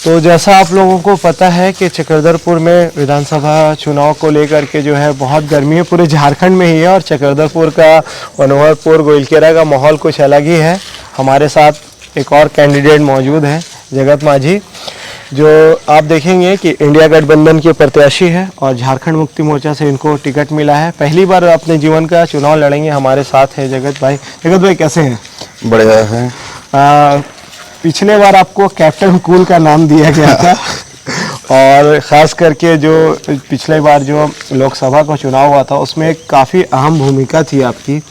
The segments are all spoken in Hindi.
तो जैसा आप लोगों को पता है कि चक्रधरपुर में विधानसभा चुनाव को लेकर के जो है बहुत गर्मी है, पूरे झारखंड में ही है। और चक्रधरपुर का, मनोहरपुर, गोइलकेरा का माहौल कुछ अलग ही है। हमारे साथ एक और कैंडिडेट मौजूद हैं, जगत माझी, जो आप देखेंगे कि इंडिया गठबंधन के प्रत्याशी है और झारखंड मुक्ति मोर्चा से इनको टिकट मिला है। पहली बार अपने जीवन का चुनाव लड़ेंगे। हमारे साथ है जगत भाई। जगत भाई कैसे हैं? बढ़िया है। पिछले बार आपको कैप्टन कूल का नाम दिया गया था और ख़ास करके जो पिछले बार जो लोकसभा का चुनाव हुआ था उसमें काफ़ी अहम भूमिका थी आपकी।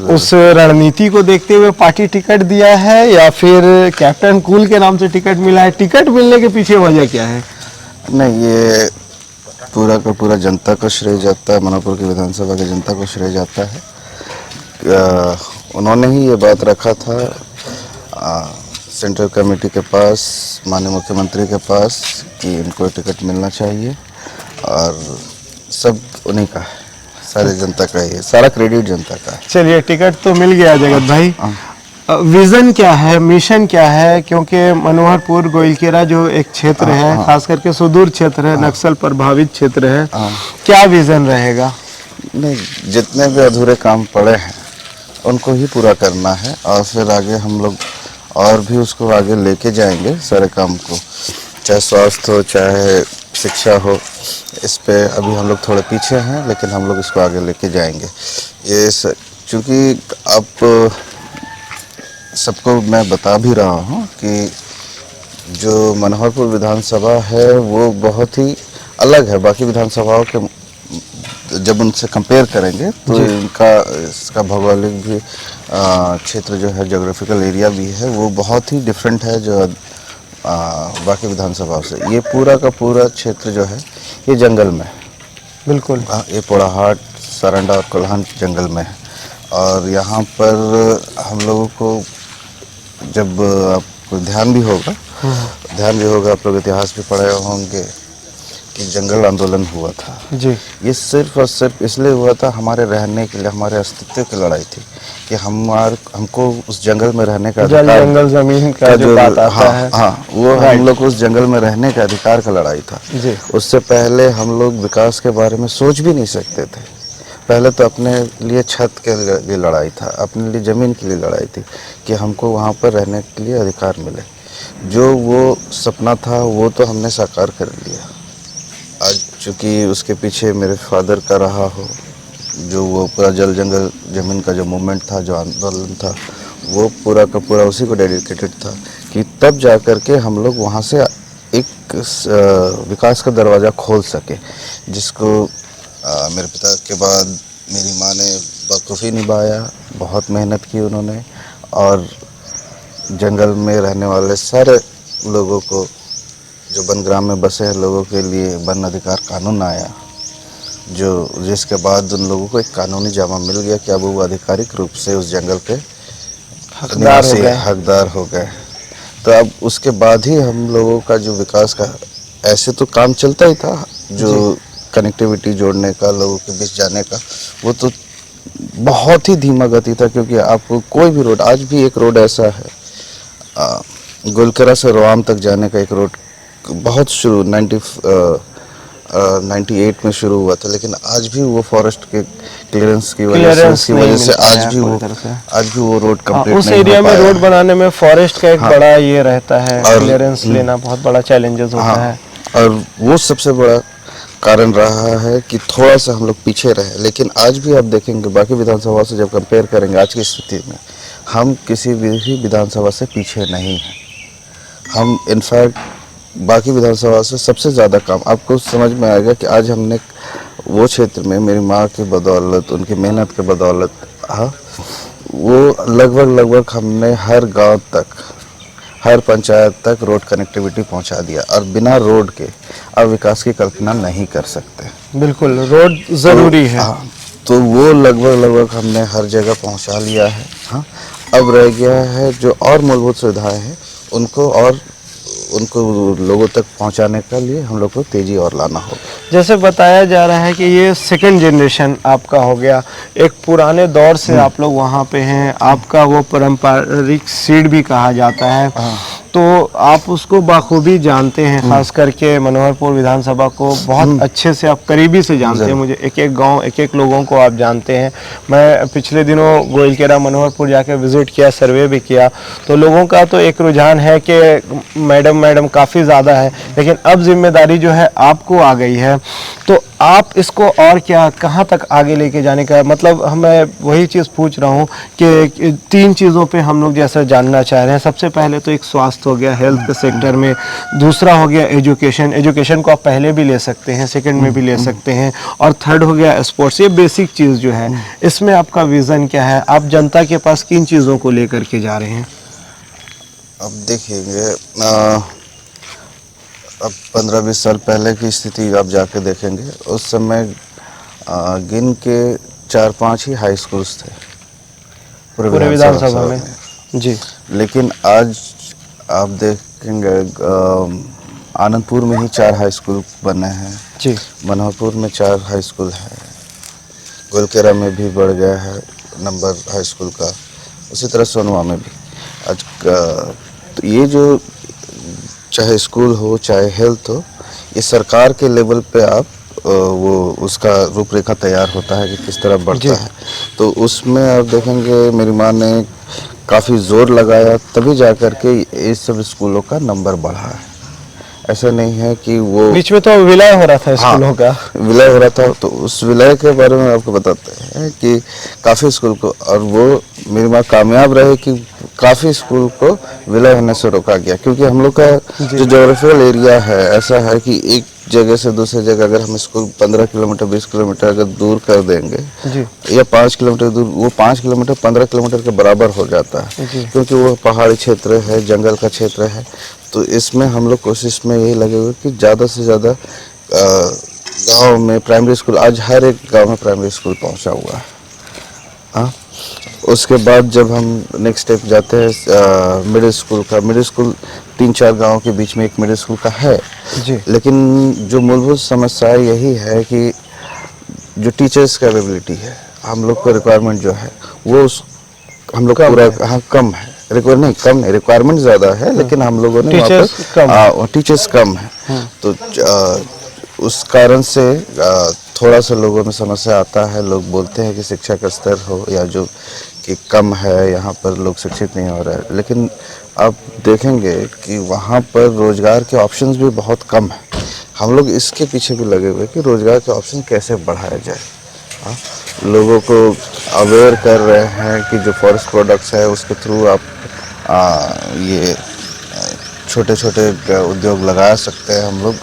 उस रणनीति को देखते हुए पार्टी टिकट दिया है या फिर कैप्टन कूल के नाम से टिकट मिला है? टिकट मिलने के पीछे वजह क्या है? नहीं, ये पूरा का पूरा जनता को श्रेय जाता है, मनोहरपुर की विधानसभा की जनता को श्रेय जाता है। उन्होंने ही ये बात रखा था सेंट्रल कमेटी के पास, माननीय मुख्यमंत्री के पास, कि इनको टिकट मिलना चाहिए और सब उन्हीं का है, सारी जनता का ही है, सारा क्रेडिट जनता का है। चलिए, टिकट तो मिल गया जगत भाई। विजन क्या है, मिशन क्या है? क्योंकि मनोहरपुर गोइलकेरा जो एक क्षेत्र है, खास करके सुदूर क्षेत्र है, नक्सल प्रभावित क्षेत्र है, क्या विजन रहेगा? नहीं, जितने भी अधूरे काम पड़े हैं उनको ही पूरा करना है और फिर आगे हम लोग और भी उसको आगे लेके जाएंगे सारे काम को, चाहे स्वास्थ्य हो, चाहे शिक्षा हो। इस पे अभी हम लोग थोड़े पीछे हैं, लेकिन हम लोग इसको आगे लेके जाएंगे। ये चूँकि अब सबको मैं बता भी रहा हूँ कि जो मनोहरपुर विधानसभा है वो बहुत ही अलग है बाकी विधानसभाओं के। जब उनसे कंपेयर करेंगे तो इसका भौगोलिक भी क्षेत्र जो है, जोग्राफिकल एरिया भी है, वो बहुत ही डिफरेंट है जो बाकी विधानसभाओं से। ये पूरा का पूरा क्षेत्र जो है ये जंगल में है। बिल्कुल। ये पोड़ाहाट, सारंडा और कोल्हान जंगल में है। और यहाँ पर हम लोगों को जब आपको ध्यान भी होगा, आप लोग इतिहास भी पढ़े होंगे कि जंगल आंदोलन हुआ था जी। ये सिर्फ और सिर्फ इसलिए हुआ था, हमारे रहने के लिए, हमारे अस्तित्व की लड़ाई थी कि हमको उस जंगल में रहने का अधिकार, जंगल जमीन का जो बात आता है, वो हम लोग को उस जंगल में रहने का अधिकार का लड़ाई था जी। उससे पहले हम लोग विकास के बारे में सोच भी नहीं सकते थे। पहले तो अपने लिए छत के लिए लड़ाई था, अपने लिए ज़मीन के लिए लड़ाई थी कि हमको वहाँ पर रहने के लिए अधिकार मिले। जो वो सपना था वो तो हमने साकार कर लिया। आज चूँकि उसके पीछे मेरे फादर का रहा हो, जो वो पूरा जल जंगल ज़मीन का जो मूवमेंट था, जो आंदोलन था, वो पूरा का पूरा उसी को डेडिकेटेड था कि तब जा कर के हम लोग वहाँ से एक विकास का दरवाज़ा खोल सके, जिसको मेरे पिता के बाद मेरी माँ ने बखूबी निभाया। बहुत मेहनत की उन्होंने और जंगल में रहने वाले सारे लोगों को, जो वन ग्राम में बसे हैं लोगों के लिए वन अधिकार कानून आया, जिसके बाद उन लोगों को एक कानूनी जामा मिल गया कि अब वो आधिकारिक रूप से उस जंगल के हकदार हो गए। तो अब उसके बाद ही हम लोगों का जो विकास का, ऐसे तो काम चलता ही था, जो कनेक्टिविटी जोड़ने का, लोगों के बीच जाने का, वो तो बहुत ही धीमा गति था। क्योंकि आपको कोई भी रोड, आज भी एक रोड ऐसा है, गोलकेरा से रोआम तक जाने का एक रोड बहुत शुरू 98 में शुरू हुआ था, लेकिन आज भी वो फॉरेस्ट के क्लियरेंस की वजह से आज भी वो रोड कंप्लीट उस एरिया में रोड बनाने में फॉरेस्ट का एक बड़ा ये रहता है, क्लियरेंस लेना बहुत बड़ा चैलेंजेस होता है। और वो सबसे बड़ा कारण रहा है कि थोड़ा सा हम लोग पीछे रहे। लेकिन आज भी आप देखेंगे बाकी विधानसभा से जब कंपेयर करेंगे आज की स्थिति में, हम किसी भी विधानसभा से पीछे नहीं हैं। हम इनफैक्ट बाकी विधानसभा से सबसे ज़्यादा काम, आपको समझ में आएगा कि आज हमने वो क्षेत्र में मेरी माँ की बदौलत, उनकी मेहनत के बदौलत, वो लगभग हमने हर गांव तक, हर पंचायत तक रोड कनेक्टिविटी पहुंचा दिया। और बिना रोड के अब विकास की कल्पना नहीं कर सकते। बिल्कुल, रोड ज़रूरी है। तो वो लगभग हमने हर जगह पहुंचा लिया है। अब रह गया है जो और मूलभूत सुविधाएं हैं, उनको लोगों तक पहुंचाने के लिए हम लोग को तेजी और लाना होगा। जैसे बताया जा रहा है कि ये सेकंड जनरेशन आपका हो गया, एक पुराने दौर से आप लोग वहाँ पे हैं, आपका वो पारंपरिक सीड भी कहा जाता है। तो आप उसको बाखूबी जानते हैं, खास करके मनोहरपुर विधानसभा को बहुत अच्छे से आप करीबी से जानते हैं। मुझे एक एक गांव, एक एक लोगों को आप जानते हैं। मैं पिछले दिनों गोइलकेरा मनोहरपुर जाके विजिट किया, सर्वे भी किया, तो लोगों का तो एक रुझान है कि मैडम काफ़ी ज़्यादा है, लेकिन अब जिम्मेदारी जो है आपको आ गई है, तो आप इसको और क्या, कहाँ तक आगे लेके जाने का, मतलब मैं वही चीज़ पूछ रहा हूँ कि 3 चीज़ों पे हम लोग जैसा जानना चाह रहे हैं। सबसे पहले तो एक स्वास्थ्य हो गया, हेल्थ के सेक्टर में। दूसरा हो गया एजुकेशन को आप पहले भी ले सकते हैं, सेकंड में भी ले सकते हैं। और थर्ड हो गया स्पोर्ट्स। ये बेसिक चीज़ जो है, इसमें आपका विज़न क्या है? आप जनता के पास किन चीज़ों को लेकर के जा रहे हैं? अब देखिए, अब 15-20 साल पहले की स्थिति आप जाके देखेंगे, उस समय गिन के 4-5 ही हाई स्कूल्स थे पूरे विधानसभा में। जी। लेकिन आज आप देखेंगे आनंदपुर में ही 4 हाई स्कूल बने हैं जी। मनोहरपुर में 4 हाई स्कूल है, गोलकेरा में भी बढ़ गया है नंबर हाई स्कूल का, उसी तरह सोनवा में भी। आज तो ये जो चाहे स्कूल हो चाहे हेल्थ हो, ये सरकार के लेवल पे आप वो उसका रूपरेखा तैयार होता है कि किस तरह बढ़ता है। तो उसमें आप देखेंगे मेरी माँ ने काफ़ी जोर लगाया, तभी जा कर के इस सब स्कूलों का नंबर बढ़ा है। ऐसा नहीं है कि वो बीच में तो विलय हो रहा था स्कूलों का। विलय हो रहा था, तो उस विलय के बारे में आपको बताते हैं कि काफ़ी स्कूल को, और वो मेरी माँ कामयाब रहे कि काफ़ी स्कूल को विलय होने से रोका गया, क्योंकि हम लोग का जो जोग्राफिकल एरिया है ऐसा है कि एक जगह से दूसरी जगह अगर हम स्कूल 15 किलोमीटर 20 किलोमीटर अगर दूर कर देंगे जी। या 5 किलोमीटर दूर, वो 5 किलोमीटर 15 किलोमीटर के बराबर हो जाता है, क्योंकि वो पहाड़ी क्षेत्र है, जंगल का क्षेत्र है। तो इसमें हम लोग कोशिश में यही लगे हुए कि ज़्यादा से ज़्यादा गांव में प्राइमरी स्कूल, आज हर एक गांव में प्राइमरी स्कूल पहुंचा हुआ है। हाँ, उसके बाद जब हम नेक्स्ट स्टेप जाते हैं मिडिल स्कूल का, मिडिल स्कूल 3-4 गांव के बीच में एक मिडिल स्कूल का है जी। लेकिन जो मूलभूत समस्या यही है कि जो टीचर्स का अवेलेबिलिटी है, हम लोग का रिक्वायरमेंट जो है वो हम लोग पूरा कम है। रिक्वायरमेंट ज़्यादा है, लेकिन हम लोगों ने टीचर्स कम है। तो उस कारण से थोड़ा सा लोगों में समस्या आता है। लोग बोलते हैं कि शिक्षा का स्तर हो या जो कि कम है, यहाँ पर लोग शिक्षित नहीं हो रहे हैं, लेकिन आप देखेंगे कि वहाँ पर रोजगार के ऑप्शंस भी बहुत कम है। हम लोग इसके पीछे भी लगे हुए कि रोजगार के ऑप्शन कैसे बढ़ाया जाए। लोगों को अवेयर कर रहे हैं कि जो फॉरेस्ट प्रोडक्ट्स है उसके थ्रू आप ये छोटे छोटे उद्योग लगा सकते हैं। हम लोग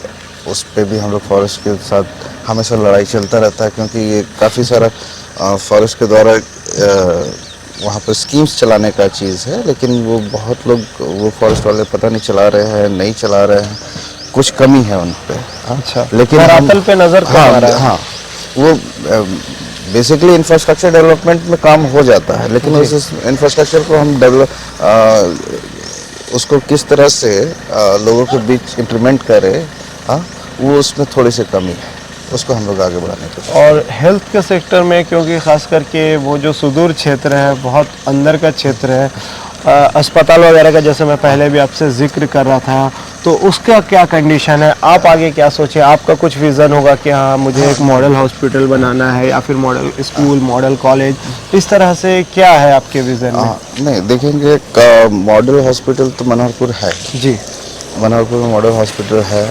उस पे भी हम लोग फॉरेस्ट के साथ हमेशा लड़ाई चलता रहता है, क्योंकि ये काफ़ी सारा फॉरेस्ट के द्वारा वहाँ पर स्कीम्स चलाने का चीज़ है, लेकिन वो बहुत लोग वो फॉरेस्ट वाले पता नहीं चला रहे हैं, नहीं चला रहे हैं, कुछ कमी है उन पे। अच्छा, लेकिन धरातल पे नज़र कम आ रहा है। हाँ, वो बेसिकली इंफ्रास्ट्रक्चर डेवलपमेंट में काम हो जाता है, लेकिन उस इंफ्रास्ट्रक्चर को हम उसको किस तरह से लोगों के बीच इम्प्लीमेंट करें, हाँ, वो उसमें थोड़ी सी कमी है, उसको हम लोग आगे बढ़ाने की। और हेल्थ के सेक्टर में, क्योंकि ख़ास करके वो जो सुदूर क्षेत्र है, बहुत अंदर का क्षेत्र है, अस्पताल वगैरह का जैसे मैं पहले भी आपसे जिक्र कर रहा था, तो उसका क्या कंडीशन है? आप आगे क्या सोचे? आपका कुछ विज़न होगा कि हाँ मुझे एक मॉडल हॉस्पिटल बनाना है, या फिर मॉडल स्कूल, मॉडल कॉलेज, इस तरह से क्या है आपके विज़न में? नहीं, देखेंगे मॉडल हॉस्पिटल तो मनोहरपुर है जी। मनोहरपुर में मॉडल हॉस्पिटल है,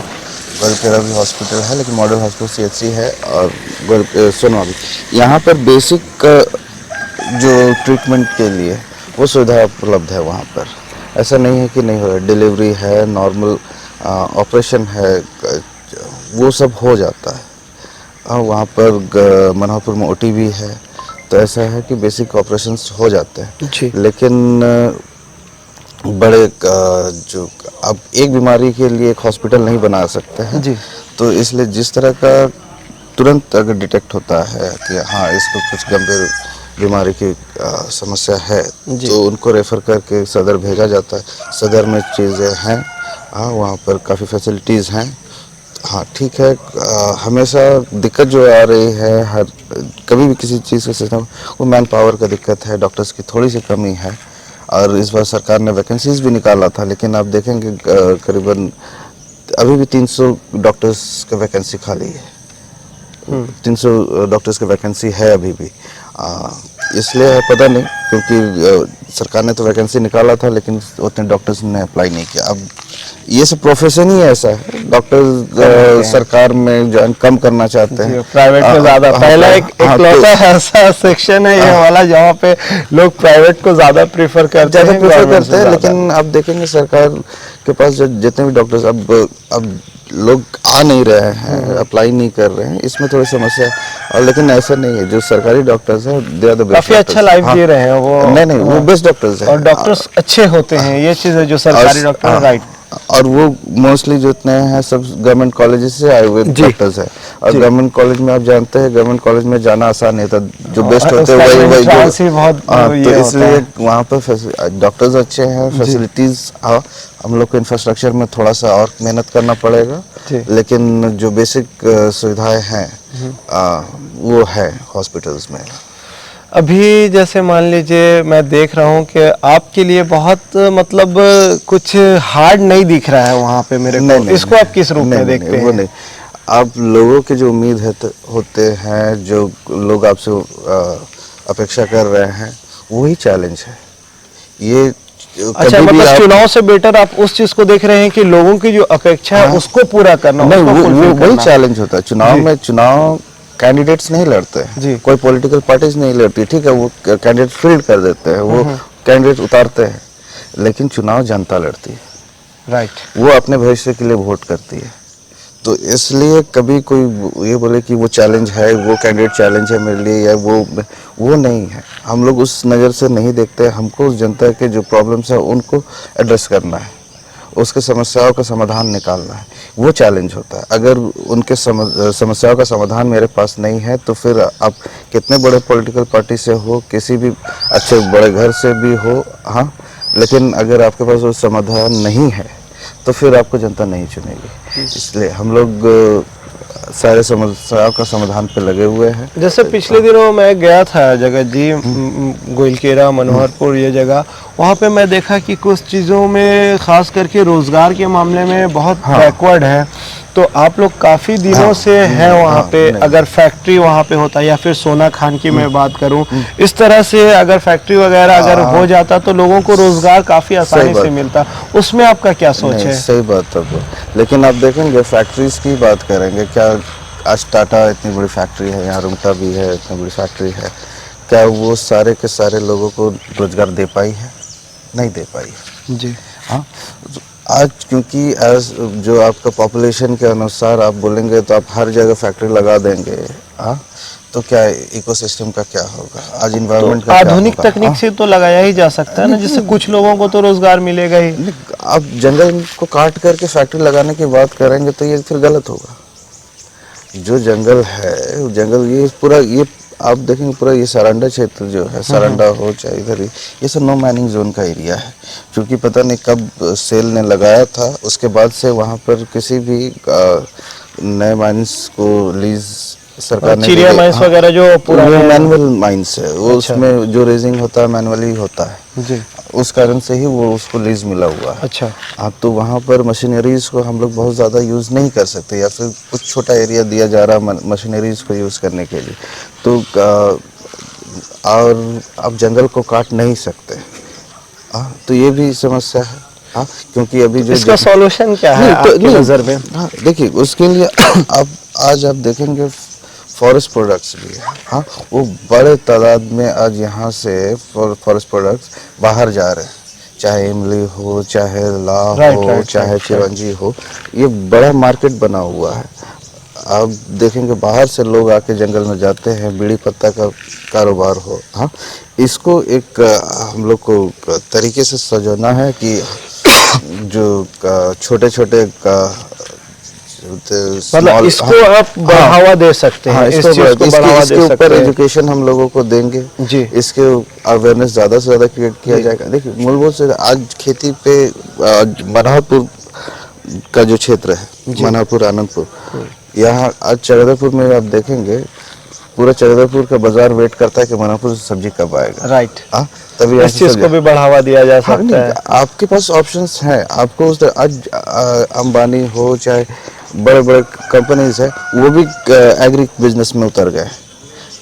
गोलकेरा भी हॉस्पिटल है, लेकिन मॉडल हॉस्पिटल CHC है, और सोनवा भी। यहाँ पर बेसिक जो ट्रीटमेंट के लिए वो सुविधा उपलब्ध है वहाँ पर। ऐसा नहीं है कि नहीं हो रहा, डिलीवरी है, नॉर्मल ऑपरेशन है, वो सब हो जाता है। वहाँ पर मनोहरपुर में OT भी है, तो ऐसा है कि बेसिक ऑपरेशंस हो जाते हैं। लेकिन बड़े जो अब एक बीमारी के लिए एक हॉस्पिटल नहीं बना सकते हैं जी। तो इसलिए जिस तरह का तुरंत अगर डिटेक्ट होता है कि हाँ इसको कुछ गंभीर बीमारी की समस्या है, तो उनको रेफ़र करके सदर भेजा जाता है। सदर में चीज़ें हैं, हाँ, वहाँ पर काफ़ी फैसिलिटीज़ हैं। हाँ, ठीक है, हमेशा दिक्कत जो आ रही है, कभी भी किसी चीज़ का सिस्टम, वो मैन पावर का दिक्कत है, डॉक्टर्स की थोड़ी सी कमी है। और इस बार सरकार ने वैकेंसीज भी निकाला था, लेकिन आप देखेंगे करीबन अभी भी 300 डॉक्टर्स का वैकेंसी खाली है। 300 डॉक्टर्स की वैकेंसी है अभी भी। इसलिए पता नहीं, क्योंकि सरकार ने तो वैकेंसी निकाला था लेकिन उतने डॉक्टर्स ने अप्लाई नहीं किया। अब ये सब प्रोफेशन ही ऐसा है, डॉक्टर सरकार में ज्वाइन कम करना चाहते हैं, प्राइवेट में ज्यादा। पहला एक इकलौता ऐसा सेक्शन है ये वाला जहाँ पे लोग प्राइवेट को ज्यादा प्रेफर करते हैं, लेकिन आप देखेंगे सरकार के पास जो जितने भी डॉक्टर्स अब लोग आ नहीं रहे हैं, अप्लाई नहीं कर रहे हैं, इसमें थोड़ी समस्या है। और लेकिन ऐसा नहीं है, जो सरकारी डॉक्टर्स हैं दे आर द बेस्ट, काफी अच्छा लाइफ जी रहे हैं वो। नहीं वो बेस्ट डॉक्टर्स हैं और डॉक्टर्स अच्छे होते हैं, ये चीज है जो सरकारी डॉक्टर, राइट। और वो मोस्टली जितने हैं सब गवर्नमेंट कॉलेज से आए हुए डॉक्टर्स हैं। और गवर्नमेंट कॉलेज में आप जानते हैं, गवर्नमेंट कॉलेज में जाना आसान नहीं था, जो बेस्ट होते हैं वही तो इसलिए वहाँ पे डॉक्टर्स अच्छे हैं, फैसिलिटीज। हम लोग को इंफ्रास्ट्रक्चर में थोड़ा सा और मेहनत करना पड़ेगा, लेकिन जो बेसिक सुविधाएं हैं वो है हॉस्पिटल्स में। अभी जैसे मान लीजिए मैं देख रहा हूँ कि आपके लिए बहुत मतलब कुछ हार्ड नहीं दिख रहा है वहाँ पे मेरे को। इसको आप किस रूप में देखते हैं? वो नहीं, आप लोगों की जो उम्मीद है होते हैं, जो लोग आपसे अपेक्षा कर रहे हैं, वही चैलेंज है ये। अच्छा, मतलब चुनाव से बेटर आप उस चीज को देख रहे हैं कि लोगों की जो अपेक्षा है उसको पूरा करना, नहीं वो वही चैलेंज होता है चुनाव में। चुनाव कैंडिडेट्स नहीं लड़ते हैं, कोई पॉलिटिकल पार्टीज नहीं लड़ती, ठीक है, वो कैंडिडेट फील्ड कर देते हैं, वो कैंडिडेट उतारते हैं, लेकिन चुनाव जनता लड़ती है, राइट। वो अपने भविष्य के लिए वोट करती है। तो इसलिए कभी कोई ये बोले कि वो चैलेंज है, वो कैंडिडेट चैलेंज है मेरे लिए, या वो नहीं है। हम लोग उस नज़र से नहीं देखते, हमको उस जनता के जो प्रॉब्लम्स है उनको एड्रेस करना है, उसके समस्याओं का समाधान निकालना है, वो चैलेंज होता है। अगर उनके समस्याओं का समाधान मेरे पास नहीं है तो फिर आप कितने बड़े पॉलिटिकल पार्टी से हो, किसी भी अच्छे बड़े घर से भी हो, हाँ, लेकिन अगर आपके पास वो समाधान नहीं है तो फिर आपको जनता नहीं चुनेगी। इसलिए हम लोग सारे समस्याओं का समाधान पे लगे हुए हैं। जैसे पिछले दिनों मैं गया था जगत जी, गोइलकेरा, मनोहरपुर, ये जगह, वहाँ पे मैं देखा कि कुछ चीज़ों में खास करके रोजगार के मामले में बहुत बैकवर्ड है। तो आप लोग काफ़ी दिनों से हैं वहाँ पे। अगर फैक्ट्री वहाँ पे होता, या फिर सोना खान की मैं बात करूँ, इस तरह से अगर फैक्ट्री वगैरह अगर हो जाता तो लोगों को रोजगार काफ़ी आसानी से मिलता। उसमें आपका क्या सोच है? सही बात है, लेकिन आप देखेंगे फैक्ट्रीज की बात करेंगे, क्या आज टाटा इतनी बड़ी फैक्ट्री है, यहाँ रुमटा भी है, इतनी बड़ी फैक्ट्री है, क्या वो सारे के सारे लोगों को रोजगार दे पाई है? नहीं दे पाई है जी। हाँ, आज क्योंकि एज जो आपका पॉपुलेशन के अनुसार आप बोलेंगे तो आप हर जगह फैक्ट्री लगा देंगे, हाँ, तो क्या इकोसिस्टम का क्या होगा? आज इन्वायरमेंट का आधुनिक तकनीक से तो लगाया ही जा सकता है ना, जिससे कुछ लोगों को तो रोजगार मिलेगा ही। आप जंगल को काट करके फैक्ट्री लगाने की बात करेंगे तो ये फिर गलत होगा। जो जंगल है, जंगल ये पूरा, ये आप देखेंगे पूरा ये सारंडा क्षेत्र जो है, सारंडा हो चाहे इधर ही, ये सब नो माइनिंग जोन का एरिया है। क्योंकि पता नहीं कब सेल ने लगाया था, उसके बाद से वहाँ पर किसी भी नए माइंस को लीज सरकार ने, चिड़िया माइंस वगैरह जो पुराने मैनुअल माइंस है, वो उसमें जो रेजिंग होता है मैनुअली होता है जी, उस कारण से ही वो उसको लीज मिला हुआ है। अच्छा, हाँ, तो वहाँ पर मशीनरीज को हम लोग बहुत ज़्यादा यूज़ नहीं कर सकते, या फिर कुछ छोटा एरिया दिया जा रहा है मशीनरीज को यूज़ करने के लिए। तो और आप जंगल को काट नहीं सकते, हाँ, तो ये भी समस्या है। हाँ, क्योंकि अभी जो इसका सॉल्यूशन क्या है आपकी नज़र में? हाँ, देखिए उसके लिए आज आप देखेंगे फॉरेस्ट प्रोडक्ट्स भी है, हाँ, वो बड़े तादाद में आज यहाँ से फॉरेस्ट प्रोडक्ट्स बाहर जा रहे हैं, चाहे इमली हो, चाहे लाह हो, चाहे चिरंजी हो, ये बड़ा मार्केट बना हुआ है। आप देखेंगे बाहर से लोग आके जंगल में जाते हैं, बीड़ी पत्ता का कारोबार हो, हाँ, इसको एक हम लोग को तरीके से सजाना है कि जो छोटे छोटे मतलब इसको आप बढ़ावा दे सकते हैं, इस चीज को बढ़ावा दे सकते हैं। इसके ऊपर एजुकेशन हम लोगों को देंगे जी, इसके अवेयरनेस ज़्यादा से ज़्यादा क्रिएट किया जाएगा। देखिए मूलभूत से आज खेती पे मनोहरपुर का जो क्षेत्र है, मनोहरपुर आनंदपुर, यहाँ आज चक्रधरपुर में आप देखेंगे पूरा चक्रधरपुर का बाजार वेट करता है कि मनापुर से सब्जी कब आएगा। राइट, हाँ, तभी इस ऐसी चीज सब्जी- को भी बढ़ावा दिया जा हाँ, सकता है। आपके पास ऑप्शंस हैं। आपको उस आज अंबानी हो चाहे बड़े बड़े कंपनीज है, वो भी एग्री बिजनेस में उतर गए।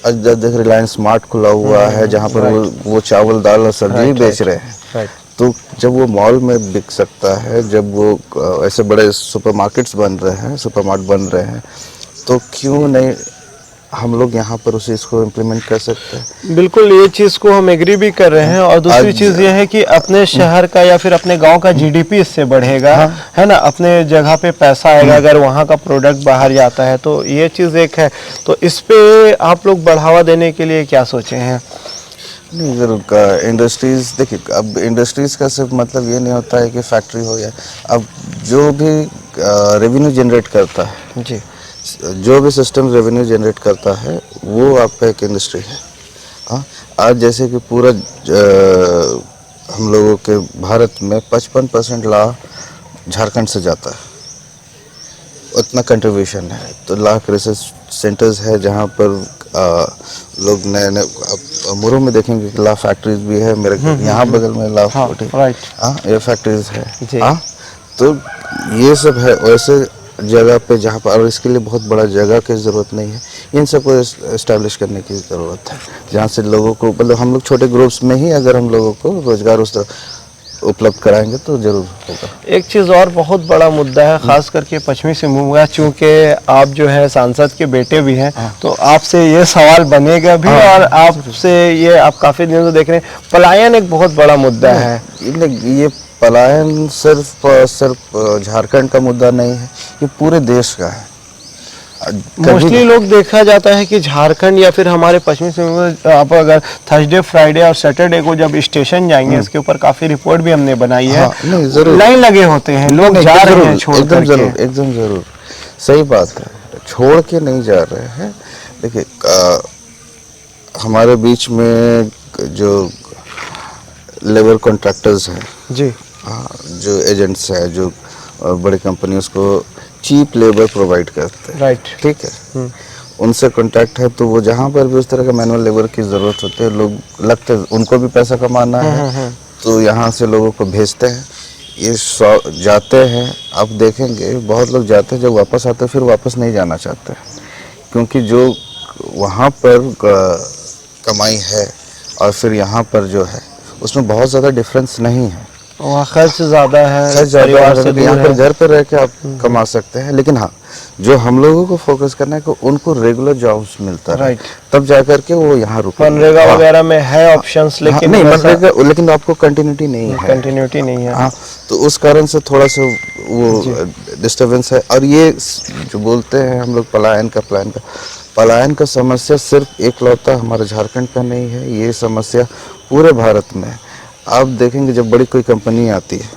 आज देख रिलायंस स्मार्ट खुला हुआ है जहाँ पर वो चावल दाल और सब्जी बेच रहे हैं। राइट, तो जब वो मॉल में बिक सकता है, जब वो ऐसे बड़े सुपरमार्केट्स बन रहे हैं, सुपरमार्केट बन रहे हैं, तो क्यों नहीं हम लोग यहाँ पर उस इसको इम्प्लीमेंट कर सकते हैं। बिल्कुल, ये चीज को हम एग्री भी कर रहे हैं। और दूसरी चीज ये है कि अपने शहर का या फिर अपने गांव का जीडीपी इससे बढ़ेगा, है ना, अपने जगह पे पैसा आएगा अगर वहाँ का प्रोडक्ट बाहर जाता है, तो ये चीज एक है। तो इस पे आप लोग बढ़ावा देने के लिए क्या सोचे हैं? नहीं, जरूर इंडस्ट्रीज, देखिए अब इंडस्ट्रीज का सिर्फ मतलब ये नहीं होता है कि फैक्ट्री हो या, अब जो भी रेवेन्यू जनरेट करता है, जी, जो भी सिस्टम रेवेन्यू जनरेट करता है, वो आपका एक इंडस्ट्री है। हाँ, आज जैसे कि पूरा हम लोगों के भारत में 55% ला झारखंड से जाता है, उतना कंट्रीब्यूशन है। तो ला रिसर्च सेंटर्स है जहाँ पर लोग नए नए मुरु में देखेंगे कि ला फैक्ट्रीज भी है। मेरे यहाँ बगल में ला राइट, हाँ, ये फैक्ट्रीज है। जी। हाँ, तो ये सब है वैसे जगह पे जहाँ पर, और इसके लिए बहुत बड़ा जगह की ज़रूरत नहीं है। इन सबको इस्टेब्लिश करने की ज़रूरत है जहाँ से लोगों को, मतलब हम लोग छोटे ग्रुप्स में ही अगर हम लोगों को रोजगार उस तरह उपलब्ध कराएंगे तो जरूर होगा। एक चीज़ और बहुत बड़ा मुद्दा है, खास करके पश्चिमी सिंहभूम का, चूँकि आप जो है सांसद के बेटे भी हैं, तो आपसे ये सवाल बनेगा भी। और आपसे ये, आप काफ़ी दिनों से देख रहे हैं, पलायन एक बहुत बड़ा मुद्दा है। ये पलायन सिर्फ झारखंड का मुद्दा नहीं है, ये पूरे देश का है। मोस्टली लोग देखा जाता है कि झारखंड या फिर हमारे पश्चिमी सिंहभूम, आप अगर थर्सडे, फ्राइडे और सैटरडे को जब स्टेशन जाएंगे, इसके ऊपर काफी रिपोर्ट भी हमने बनाई है। हाँ, नहीं, जरूर लाइन लगे होते हैं, लोग जा रहे हैं छोड़ एकदम करके। जरूर, एकदम जरूर, सही बात है, छोड़ के नहीं जा रहे हैं। देखिए हमारे बीच में जो लेबर कॉन्ट्रैक्टर्स हैं जी, जो एजेंट्स हैं, जो बड़ी कंपनियों को चीप लेबर प्रोवाइड करते हैं, राइट, ठीक है, उनसे कांटेक्ट है। तो वो जहाँ पर भी उस तरह का मैनुअल लेबर की ज़रूरत होती है, लोग लगते हैं, उनको भी पैसा कमाना है, तो यहाँ से लोगों को भेजते हैं। ये जाते हैं, आप देखेंगे बहुत लोग जाते हैं, जब वापस आते हैं फिर वापस नहीं जाना चाहते, क्योंकि जो वहाँ पर कमाई है और फिर यहाँ पर जो है उसमें बहुत ज़्यादा डिफरेंस नहीं है। वहाँ खर्च ज़्यादा है, परिवार से यहाँ पर घर पर रह के आप कमा सकते हैं। लेकिन हाँ, जो हम लोगों को फोकस करना है कि उनको रेगुलर जॉब्स मिलता है, राइट, तब जाकर के वो यहाँ रुके। मनरेगा वगैरह में है ऑप्शंस, लेकिन नहीं, मनरेगा, लेकिन आपको कंटिन्यूटी नहीं है, कंटिन्यूटी नहीं है। हाँ, तो उस कारण से थोड़ा सा वो डिस्टर्बेंस है। और ये जो बोलते हैं हम लोग पलायन का समस्या सिर्फ एकलौता हमारे झारखंड का नहीं है, ये समस्या पूरे भारत में है। आप देखेंगे जब बड़ी कोई कंपनी आती है,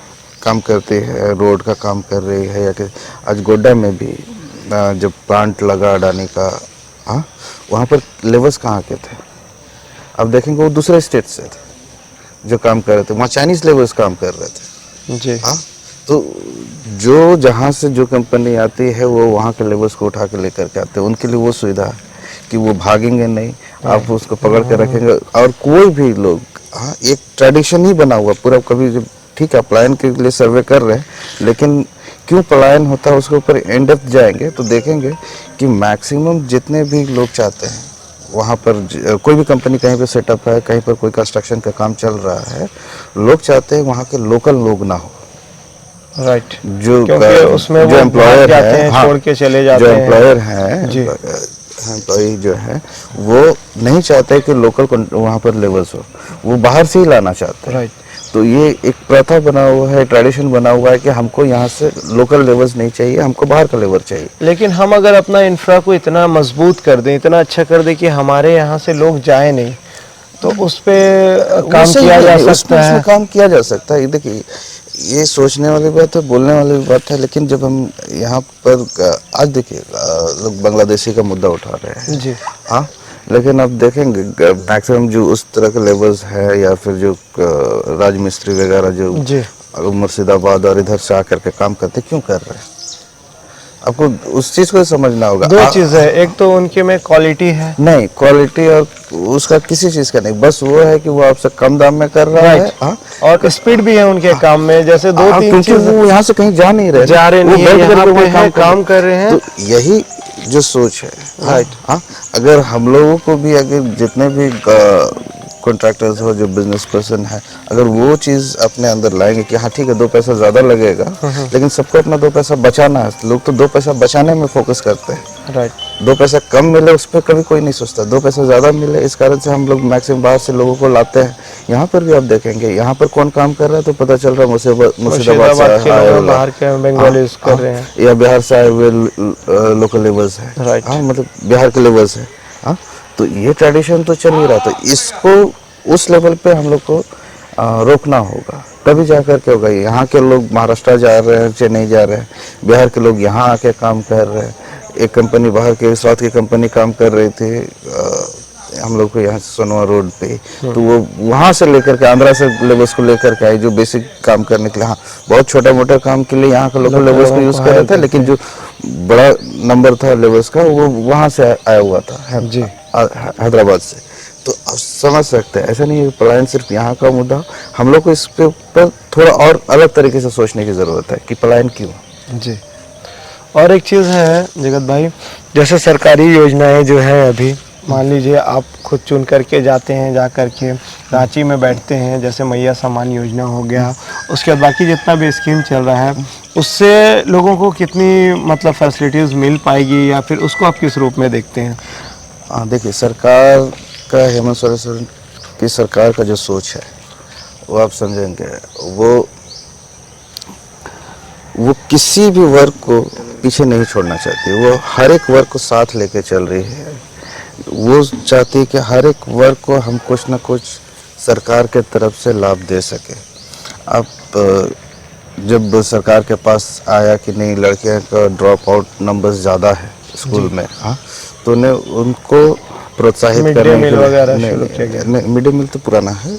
काम करती है, रोड का काम कर रही है, या कि आज गोड्डा में भी जब प्लांट लगा अडानी का, हाँ, वहाँ पर लेबर्स कहाँ के थे? अब देखेंगे वो दूसरे स्टेट से थे जो काम कर रहे थे, वहाँ चाइनीज लेबर्स काम कर रहे थे जी। हाँ, तो जो जहाँ से जो कंपनी आती है वो वहाँ के लेबर्स को उठा के लेकर के आते हैं। उनके लिए वो सुविधा है कि वो भागेंगे नहीं, आप उसको पकड़ के रखेंगे। और कोई भी लोग, हाँ, एक ट्रेडिशन ही बना हुआ पूरा, कभी जब ठीक है पलायन के लिए सर्वे कर रहे हैं, लेकिन क्यों पलायन होता है उसके ऊपर इन डेप्थ जाएंगे तो देखेंगे कि मैक्सिमम जितने भी लोग चाहते हैं वहाँ पर, कोई भी कंपनी कहीं पे सेटअप है, कहीं पर कोई कंस्ट्रक्शन का काम चल रहा है, लोग चाहते हैं वहाँ के लोकल लोग ना हो, राइट, जो उसमें जो एम्प्लॉयर है, छोड़ के चले जाते जो हैं। एम्प्लॉयर है, जी, एम्प्लॉई जो है वो नहीं चाहते कि लोकल वहाँ पर लेबर्स हो, वो बाहर से ही लाना चाहते हैं। राइट, तो ये एक प्रथा बना हुआ है, ट्रेडिशन बना हुआ है कि हमको यहाँ से लोकल लेबर्स नहीं चाहिए, हमको बाहर का लेबर चाहिए। लेकिन हम अगर अपना इंफ्रा को इतना मजबूत कर दें, इतना अच्छा कर दें कि हमारे यहाँ से लोग जाए नहीं, तो उस पे काम किया जा सकता है। काम किया जा सकता है। देखिए ये सोचने वाली बात है, बोलने वाली बात है, लेकिन जब हम यहाँ पर आज देखिए लोग बांग्लादेशी का मुद्दा उठा रहे हैं जी, हाँ, लेकिन अब देखेंगे मैक्सिमम जो उस तरह के लेबर्स है या फिर जो राजमिस्त्री वगैरह जो जी, मुर्शिदाबाद और इधर से आकर के काम करते, क्यों कर रहे हैं? आपको उस चीज को समझना होगा। दो चीज है, एक तो उनके में क्वालिटी है, नहीं, क्वालिटी और उसका किसी चीज का नहीं, बस वो है कि वो आपसे कम दाम में कर रहा है। हाँ, और स्पीड भी है उनके काम में, जैसे दो तीन क्योंकि चीज वो यहाँ से कहीं जा नहीं रहे, जा रहे वो नहीं है, बैठ यहाँ करके पे वहाँ है, काम कर रहे हैं। तो यही जो सोच है, राइट। हाँ, अगर हम लोगों को भी, अगर जितने भी कॉन्ट्रैक्टर्स हो, जो बिजनेस पर्सन है, अगर वो चीज़ अपने अंदर लाएंगे कि हाँ ठीक है, 2 पैसा ज़्यादा लगेगा, लेकिन सबको अपना 2 पैसा बचाना है। लोग तो 2 पैसा बचाने में फोकस करते हैं। राइट। 2 पैसा कम मिले उस पर कभी कोई नहीं सोचता, 2 पैसा ज़्यादा मिले, इस कारण से हम लोग मैक्सिमम बाहर से लोगों को लाते हैं। यहाँ पर भी आप देखेंगे, यहाँ पर कौन काम कर रहा है तो पता चल रहा है मुर्शिदाबाद से के आए लोग हुए, बाहर के बंगालीज कर रहे हैं, या बिहार से आए हुए लोकल लेबर्स हैं। राइट। हाँ, मतलब बिहार के लेबर्स हैं। हाँ, तो ये ट्रेडिशन तो चल ही रहा, तो इसको उस लेवल पे हम लोग को रोकना होगा, तभी जा कर के होगा। यहाँ के लोग महाराष्ट्र जा रहे हैं, चेन्नई जा रहे हैं, बिहार के लोग यहाँ आके काम कर रहे हैं। एक कंपनी बाहर के साउथ की कंपनी काम कर रही थी हम लोग को यहाँ से सोनवा रोड पे, तो वो वहाँ से लेकर के आंध्रा से लेबर्स को लेकर के आए, जो बेसिक काम करने के लिए। हाँ, बहुत छोटा मोटा काम के लिए यहाँ के लोकल लेबर्स को यूज़ कर रहे थे, लेकिन जो बड़ा नंबर था लेबर्स का वो वहाँ से आया हुआ था, हैदराबाद से। तो आप समझ सकते हैं, ऐसा नहीं है पलायन सिर्फ यहाँ का मुद्दा। हम लोग को इस पे ऊपर थोड़ा और अलग तरीके से सोचने की ज़रूरत है कि पलायन क्यों। जी। और एक चीज़ है जगत भाई, जैसे सरकारी योजनाएं जो है अभी, मान लीजिए आप खुद चुन करके जाते हैं, जा करके रांची में बैठते हैं, जैसे मैया सम्मान योजना हो गया, उसके बाद बाकी जितना भी स्कीम चल रहा है, उससे लोगों को कितनी मतलब फैसिलिटीज़ मिल पाएगी, या फिर उसको आप किस रूप में देखते हैं? देखिए, सरकार का, हेमंत सोरेन की सरकार का जो सोच है वो आप समझेंगे, वो किसी भी वर्ग को पीछे नहीं छोड़ना चाहती, वो हर एक वर्ग को साथ लेके चल रही है। वो चाहती है कि हर एक वर्ग को हम कुछ ना कुछ सरकार के तरफ से लाभ दे सके। अब जब सरकार के पास आया कि नहीं, लड़कियों का ड्रॉप आउट नंबर्स ज़्यादा है स्कूल में, हाँ, तो उनको प्रोत्साहित करने के लिए मिड डे मील तो पुराना है,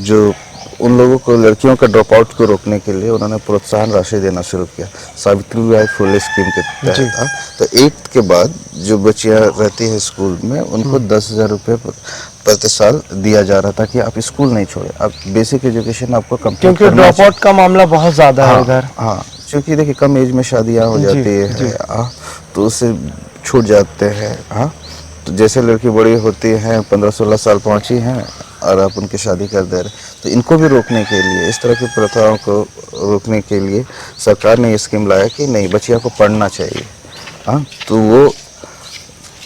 जो उन लोगों को, लड़कियों का ड्रॉप आउट को रोकने के लिए उन्होंने प्रोत्साहन राशि देना शुरू किया, सावित्रीबाई फुले स्कीम के तहत। तो 8th के बाद जो बच्चियां रहती है स्कूल में, उनको 10,000 रुपये प्रति साल दिया जा रहा था कि आप स्कूल नहीं छोड़े, आप बेसिक एजुकेशन आपको कंप्लीट, क्योंकि ड्रॉप आउट का मामला बहुत ज़्यादा है इधर। हाँ, क्योंकि देखिए कम एज में शादियाँ हो जाती है, तो उससे छूट जाते हैं। हाँ, तो जैसे लड़की बड़ी होती हैं, 15-16 साल पहुंची हैं, और आप उनकी शादी कर दे रहे, तो इनको भी रोकने के लिए, इस तरह की प्रथाओं को रोकने के लिए सरकार ने ये स्कीम लाया कि नहीं, बच्चियों को पढ़ना चाहिए। हाँ, तो वो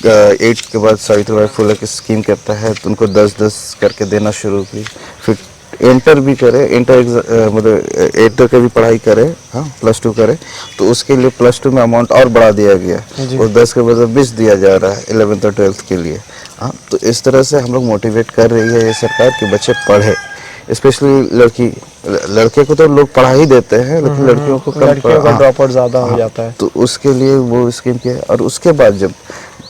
8 के बाद सावित्रीबाई फुले की स्कीम के तहत उनको 10-10 करके देना शुरू की। फिर इंटर भी करे, मतलब इंटर की भी पढ़ाई करे, हाँ, +2 करे, तो उसके लिए +2 में अमाउंट और बढ़ा दिया गया, और 10 के बजाय 20 दिया जा रहा है 11th और 12th के लिए। हाँ, तो इस तरह से हम लोग मोटिवेट कर रही है ये सरकार कि बच्चे पढ़े, स्पेशली लड़के को तो लोग पढ़ा ही देते हैं, लेकिन लड़कियों को कम, लड़कियों का ड्रॉप आउट ज़्यादा हो जाता है, तो उसके लिए वो स्कीम किया। और उसके बाद जब,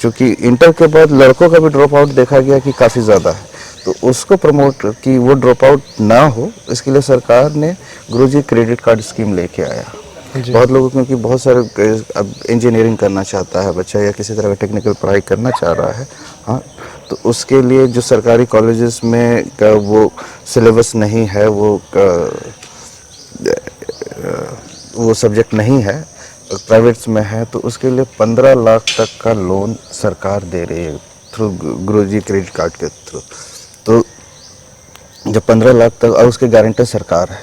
चूँकि इंटर के बाद लड़कों का भी ड्रॉप आउट देखा गया कि काफ़ी ज़्यादा है, तो उसको प्रमोट कि वो ड्रॉप आउट ना हो, इसके लिए सरकार ने गुरुजी क्रेडिट कार्ड स्कीम लेके आया। बहुत लोगों, क्योंकि बहुत सारे, अब इंजीनियरिंग करना चाहता है बच्चा, या किसी तरह का टेक्निकल पढ़ाई करना चाह रहा है, हाँ, तो उसके लिए जो सरकारी कॉलेजेस में का वो सिलेबस नहीं है, वो सब्जेक्ट नहीं है, प्राइवेट्स में है, तो उसके लिए 15 लाख तक का लोन सरकार दे रही है थ्रू गुरुजी क्रेडिट कार्ड के थ्रू। तो जब 15 लाख तक, और उसके गारंटर सरकार है,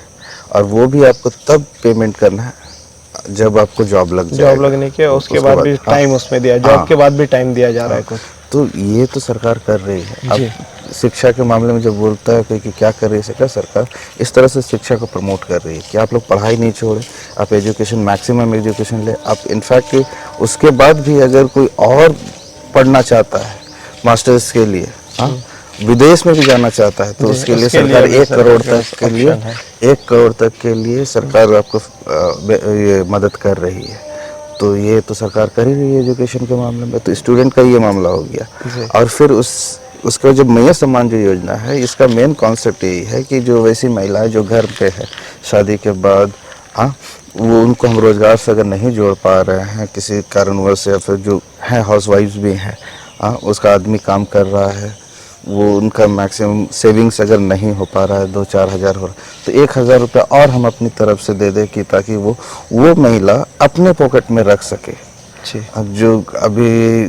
और वो भी आपको तब पेमेंट करना है जब आपको जॉब लग जाए, जॉब लगने के उसके बाद भी टाइम उसमें दिया, जॉब के बाद भी टाइम दिया जा रहा है कुछ। तो ये तो सरकार कर रही है। अब शिक्षा के मामले में जब बोलता है कि क्या कर रही है सरकार, इस तरह से शिक्षा को प्रमोट कर रही है कि आप लोग पढ़ाई नहीं छोड़ें, आप एजुकेशन, मैक्सिमम एजुकेशन ले। आप इनफैक्ट उसके बाद भी अगर कोई और पढ़ना चाहता है मास्टर्स के लिए, हाँ, विदेश में भी जाना चाहता है, तो उसके लिए सरकार 1 करोड़ तक के लिए, 1 करोड़ तक के लिए सरकार आपको ये मदद कर रही है। तो ये तो सरकार कर ही रही है एजुकेशन के मामले में। तो स्टूडेंट का ये मामला हो गया। और फिर उसका जब मैया सम्मान जो योजना है, इसका मेन कॉन्सेप्ट यही है कि जो वैसी महिलाएं जो घर पे है, शादी के बाद हाँ, वो उनको हम रोज़गार से अगर नहीं जोड़ पा रहे हैं किसी कारणवश, या फिर जो हैं हाउस वाइफ्स भी हैं, हाँ, उसका आदमी काम कर रहा है, वो उनका मैक्सिमम सेविंग्स अगर नहीं हो पा रहा है, 2-4 हज़ार हो रहा है, तो 1,000 रुपया और हम अपनी तरफ से दे दें कि ताकि वो महिला अपने पॉकेट में रख सके। जी अब जो अभी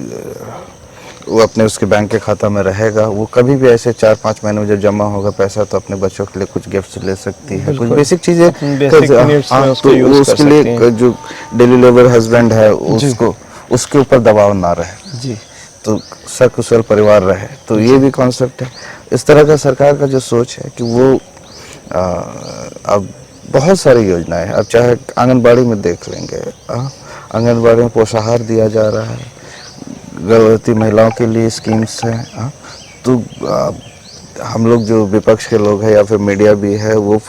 वो अपने उसके बैंक के खाता में रहेगा, वो कभी भी ऐसे 4-5 महीने में जब जमा होगा पैसा, तो अपने बच्चों के लिए कुछ गिफ्ट्स ले सकती है, कुछ बिल्कुल। बेसिक चीज़ें अपनी basic needs में उसको तो use कर उसके सकती लिए हैं। जो डेली लेबर हस्बैंड है उसको उसके ऊपर दबाव ना रहे, जी तो सकुशल परिवार रहे, तो ये भी कॉन्सेप्ट है। इस तरह का सरकार का जो सोच है कि वो अब बहुत सारी योजनाएं हैं। अब चाहे आंगनबाड़ी में देख लेंगे, आंगनबाड़ी में पोषाहार दिया जा रहा है, गर्भवती महिलाओं के लिए स्कीम्स हैं, तो हम लोग जो विपक्ष के लोग हैं या फिर मीडिया भी है, वो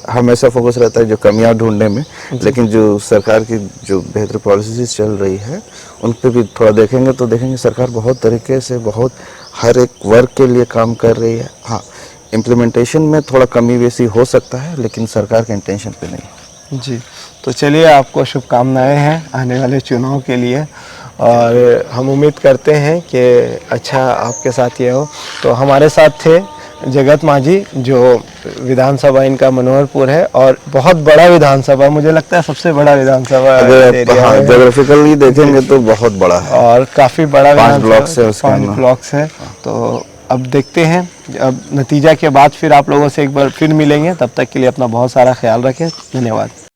हमेशा फोकस रहता है जो कमियां ढूंढने में, लेकिन जो सरकार की जो बेहतर पॉलिसीज चल रही है उन पे भी थोड़ा देखेंगे तो देखेंगे सरकार बहुत तरीके से बहुत हर एक वर्ग के लिए काम कर रही है। हाँ, इम्प्लीमेंटेशन में थोड़ा कमी बेसी हो सकता है, लेकिन सरकार के इंटेंशन पे नहीं। जी, तो चलिए आपको शुभकामनाएं हैं आने वाले चुनाव के लिए, और हम उम्मीद करते हैं कि अच्छा आपके साथ ये हो। तो हमारे साथ थे जगत माझी, जो विधानसभा इनका मनोहरपुर है, और बहुत बड़ा विधानसभा, मुझे लगता है सबसे बड़ा विधानसभा अगर एरिया हाँ है। जोग्राफिकली देखेंगे तो बहुत बड़ा है, और काफ़ी बड़ा 5 विधानसभा, ब्लॉक्स है उसके 5 अंदर। ब्लॉक्स है। तो अब देखते हैं, अब नतीजा के बाद फिर आप लोगों से एक बार फिर मिलेंगे। तब तक के लिए अपना बहुत सारा ख्याल रखें। धन्यवाद।